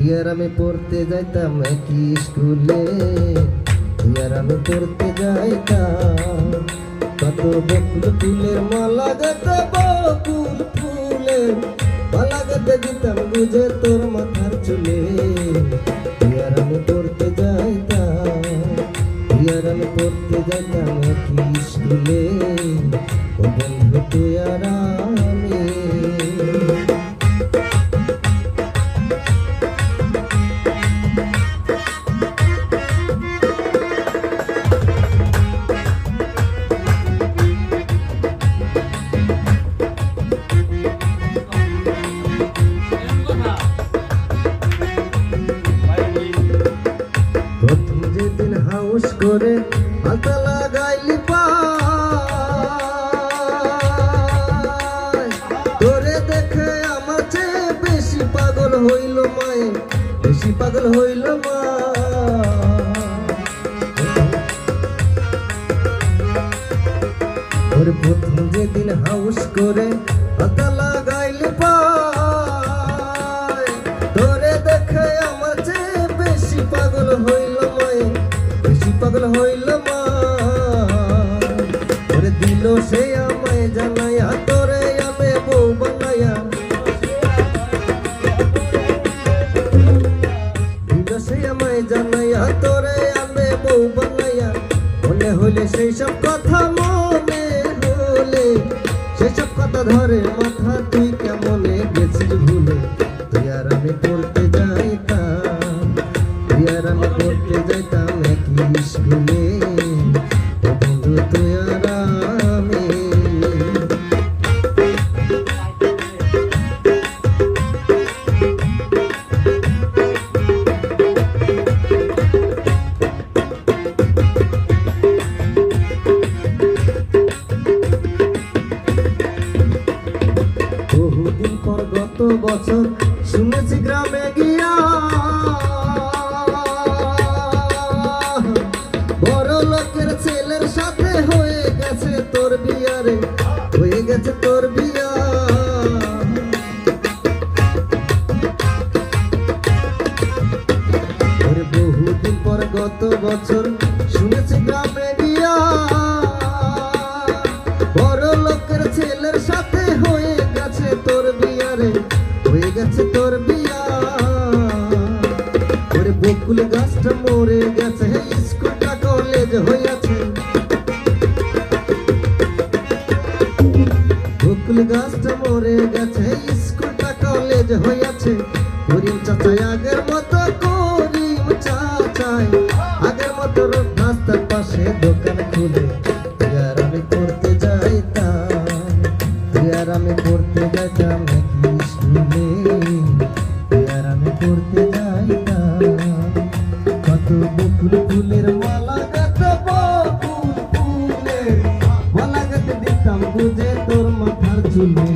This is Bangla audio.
তুই আর আমি পড়তে যাইতাম একই স্কুলে, তুই আর আমি পড়তে যাইতাম। কত বকুল ফুলের মালা গাঁথা, বকুল ফুলের মালা গাঁথা দিতাম বুঝে তোর মাথার চুলে। তুই আর আমি পড়তে যাইতাম, তুই আর আমি পড়তে যাইতাম একই স্কুলে। ও বন্ধু তুই আর আমি। প্রথম যেদিন হাউস করে আলতা লাগাইলি পায়, তোরে দেখে আমার চেয়ে বেশি পাগল হইল মায়ে, বেশি পাগল হইল মা। ওরে প্রথম যেদিন হাউস করে আলতা লাগাইলি পায়, তোরে দেখে আমার চেয়ে বেশি পাগল হইল মায়ে, বেশি পাগল হইল মা। ওরে দিল সে আমায় জানাইয়া, তোরে আমি বউ বানাইয়া, দিল সে আমায় জানাইয়া, তোরে আমি বউ বানাইয়া। মনে হইলে সেই সব কথা, মনে হলে সেই সব কথা ধরে মাথা, তুই কেমনে গেছিস ভুলে। তুই আর আমি পড়তে যাইতাম, তুই আর আমি পড়তে যাইতাম একই স্কুলে। ও বন্ধু তুই আর আমি। বহুদিন পর গত বছর শুনেছি গ্রামে গিয়া, বড় লোকের ছেলের সাথে হয়ে গেছে তোর বিয়া রে, হয়ে গেছে তোর বিয়া। ওরে বহুদিন পর গত বছর শুনেছি গ্রামে গিয়া, বড় লোকের ছেলের সাথে হয়ে গেছে তোর বিয়া রে, হয়ে গেছে তোর বিয়া। ওরে বকুল গাছটা মরে গেছে, স্কুলটা কলেজ হইয়াছে। বকুল গাছটা মরে গেছে, স্কুলটা কলেজ হইয়াছে। করিম চাচাই আগের মতো, করিম চাচাই আগের মতো রাস্তার পাশে দোকান খুলে। তুই আর আমি পড়তে যাইতাম, তুই আর আমি পড়তে যাইতাম একই স্কুলে। তুই আর আমি পড়তে যাইতাম। কত বকুল ফুলের মালা গাঁথা, বকুল ফুলের মালা গাঁথা দিতাম বুঝে তোর মাথার চুলে।